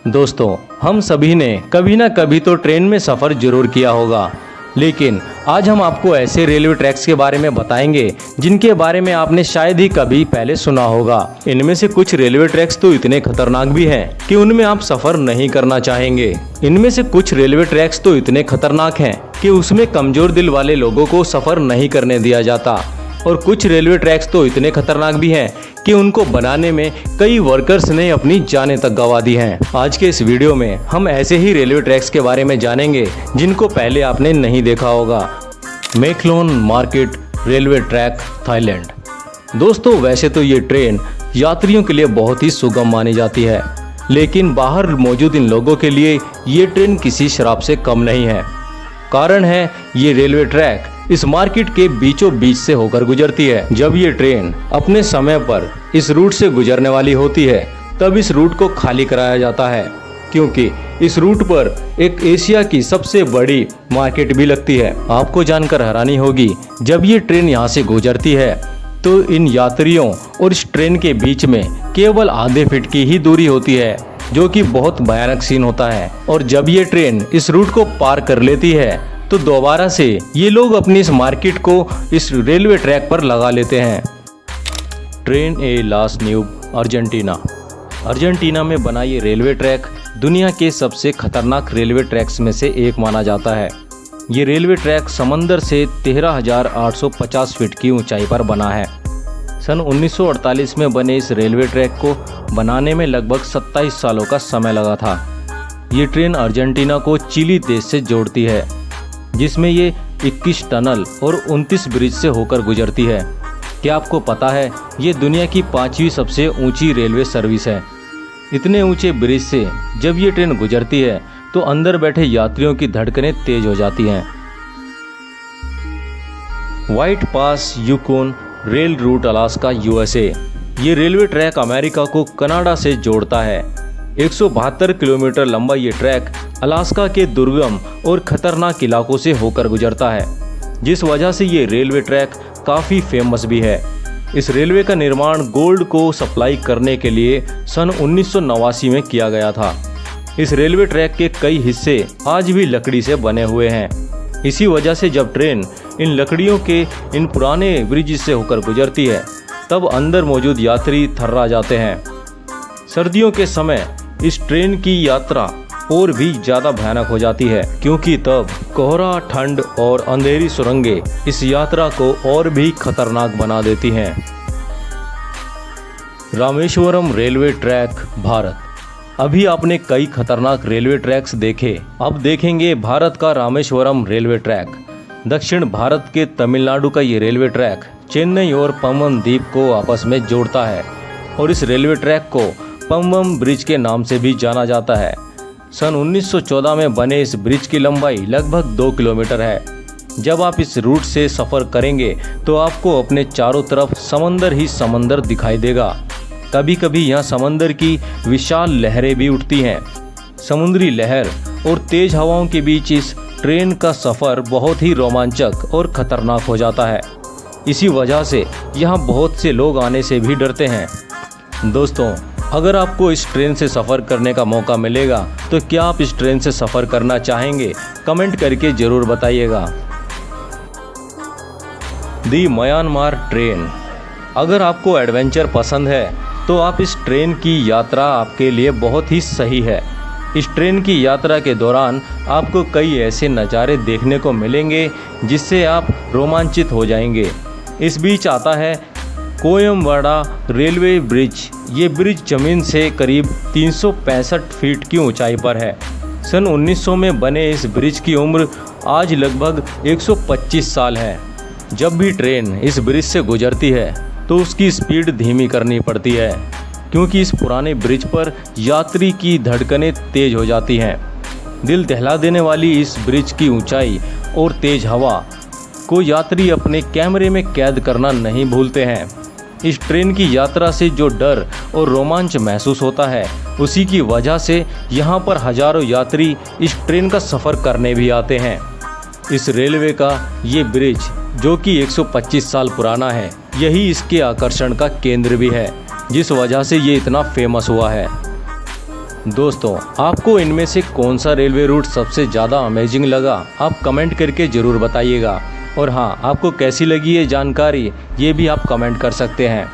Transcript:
दोस्तों, हम सभी ने कभी ना कभी तो ट्रेन में सफ़र जरूर किया होगा, लेकिन आज हम आपको ऐसे रेलवे ट्रैक्स के बारे में बताएंगे जिनके बारे में आपने शायद ही कभी पहले सुना होगा। इनमें से कुछ रेलवे ट्रैक्स तो इतने खतरनाक भी हैं कि उनमें आप सफ़र नहीं करना चाहेंगे। इनमें से कुछ रेलवे ट्रैक्स तो इतने खतरनाक हैं कि उसमें कमज़ोर दिल वाले लोगों को सफ़र नहीं करने दिया जाता, और कुछ रेलवे ट्रैक्स तो इतने खतरनाक भी हैं कि उनको बनाने में कई वर्कर्स ने अपनी जानें तक गंवा दी हैं। आज के इस वीडियो में हम ऐसे ही रेलवे ट्रैक्स के बारे में जानेंगे जिनको पहले आपने नहीं देखा होगा। मैकलोन मार्केट रेलवे ट्रैक, थाईलैंड। दोस्तों, वैसे तो ये ट्रेन यात्रियों के लिए बहुत ही सुगम मानी जाती है, लेकिन बाहर मौजूद इन लोगों के लिए ये ट्रेन किसी शराब से कम नहीं है। कारण है ये रेलवे ट्रैक इस मार्केट के बीचों बीच से होकर गुजरती है। जब ये ट्रेन अपने समय पर इस रूट से गुजरने वाली होती है तब इस रूट को खाली कराया जाता है, क्योंकि इस रूट पर एक एशिया की सबसे बड़ी मार्केट भी लगती है। आपको जानकर हैरानी होगी, जब ये ट्रेन यहाँ से गुजरती है तो इन यात्रियों और इस ट्रेन के बीच में केवल आधे फीट की ही दूरी होती है, जो कि बहुत भयानक सीन होता है। और जब ये ट्रेन इस रूट को पार कर लेती है तो दोबारा से ये लोग अपनी इस मार्केट को इस रेलवे ट्रैक पर लगा लेते हैं। ट्रेन ए लास न्यूब, अर्जेंटीना। अर्जेंटीना में बना ये रेलवे ट्रैक दुनिया के सबसे खतरनाक रेलवे ट्रैक्स में से एक माना जाता है। ये रेलवे ट्रैक समंदर से 13,850 फीट की ऊंचाई पर बना है। सन 1948 में बने इस रेलवे ट्रैक को बनाने में लगभग 27 सालों का समय लगा था। ये ट्रेन अर्जेंटीना को चिली देश से जोड़ती है, जिसमें ये 21 टनल और 29 ब्रिज से होकर गुजरती है। क्या आपको पता है, ये दुनिया की 5वीं सबसे ऊंची रेलवे सर्विस है। इतने ऊंचे ब्रिज से जब ये ट्रेन गुजरती है तो अंदर बैठे यात्रियों की धड़कनें तेज हो जाती हैं। White Pass Yukon rail route, Alaska, USA. ये रेलवे ट्रैक अमेरिका को कनाडा से जोड़ता है। 172 किलोमीटर लंबा ये ट्रैक अलास्का के दुर्गम और खतरनाक इलाकों से होकर गुजरता है, जिस वजह से ये रेलवे ट्रैक काफ़ी फेमस भी है। इस रेलवे का निर्माण गोल्ड को सप्लाई करने के लिए सन 1989 में किया गया था। इस रेलवे ट्रैक के कई हिस्से आज भी लकड़ी से बने हुए हैं। इसी वजह से जब ट्रेन इन लकड़ियों के इन पुराने ब्रिज से होकर गुजरती है तब अंदर मौजूद यात्री थर्रा जाते हैं। सर्दियों के समय इस ट्रेन की यात्रा और भी ज़्यादा भयानक हो जाती है, क्योंकि तब कोहरा, ठंड और अंधेरी सुरंगें इस यात्रा को और भी खतरनाक बना देती हैं। Rameswaram railway track, Bharat. अभी आपने कई खतरनाक रेलवे ट्रैक्स देखे, अब देखेंगे भारत का रामेश्वरम रेलवे ट्रैक। दक्षिण भारत के तमिलनाडु का ये रेलवे ट्रैक चेन्नई और पम्बम द्वीप को आपस में जोड़ता है, और इस रेलवे ट्रैक को पम्बम ब्रिज के नाम से भी जाना जाता है। सन 1914 में बने इस ब्रिज की लंबाई लगभग 2 किलोमीटर है। जब आप इस रूट से सफ़र करेंगे तो आपको अपने चारों तरफ समंदर ही समंदर दिखाई देगा। कभी कभी यहाँ समंदर की विशाल लहरें भी उठती हैं। समुद्री लहर और तेज हवाओं के बीच इस ट्रेन का सफ़र बहुत ही रोमांचक और ख़तरनाक हो जाता है। इसी वजह से यहाँ बहुत से लोग आने से भी डरते हैं। दोस्तों, अगर आपको इस ट्रेन से सफ़र करने का मौका मिलेगा तो क्या आप इस ट्रेन से सफ़र करना चाहेंगे? कमेंट करके ज़रूर बताइएगा। दी म्यांमार ट्रेन। अगर आपको एडवेंचर पसंद है तो आप इस ट्रेन की यात्रा आपके लिए बहुत ही सही है। इस ट्रेन की यात्रा के दौरान आपको कई ऐसे नज़ारे देखने को मिलेंगे जिससे आप रोमांचित हो जाएंगे। इस बीच आता है कोयम्बड़ा रेलवे ब्रिज। ये ब्रिज जमीन से करीब 365 फीट की ऊंचाई पर है। सन 1900 में बने इस ब्रिज की उम्र आज लगभग 125 साल है। जब भी ट्रेन इस ब्रिज से गुजरती है तो उसकी स्पीड धीमी करनी पड़ती है, क्योंकि इस पुराने ब्रिज पर यात्री की धड़कनें तेज हो जाती हैं। दिल दहला देने वाली इस ब्रिज की ऊंचाई और तेज हवा को यात्री अपने कैमरे में कैद करना नहीं भूलते हैं। इस ट्रेन की यात्रा से जो डर और रोमांच महसूस होता है, उसी की वजह से यहाँ पर हजारों यात्री इस ट्रेन का सफ़र करने भी आते हैं। इस रेलवे का ये ब्रिज, जो कि 125 साल पुराना है, यही इसके आकर्षण का केंद्र भी है, जिस वजह से ये इतना फेमस हुआ है। दोस्तों, आपको इनमें से कौन सा रेलवे रूट सबसे ज़्यादा अमेजिंग लगा, आप कमेंट करके ज़रूर बताइएगा। और हाँ, आपको कैसी लगी ये जानकारी, ये भी आप कमेंट कर सकते हैं।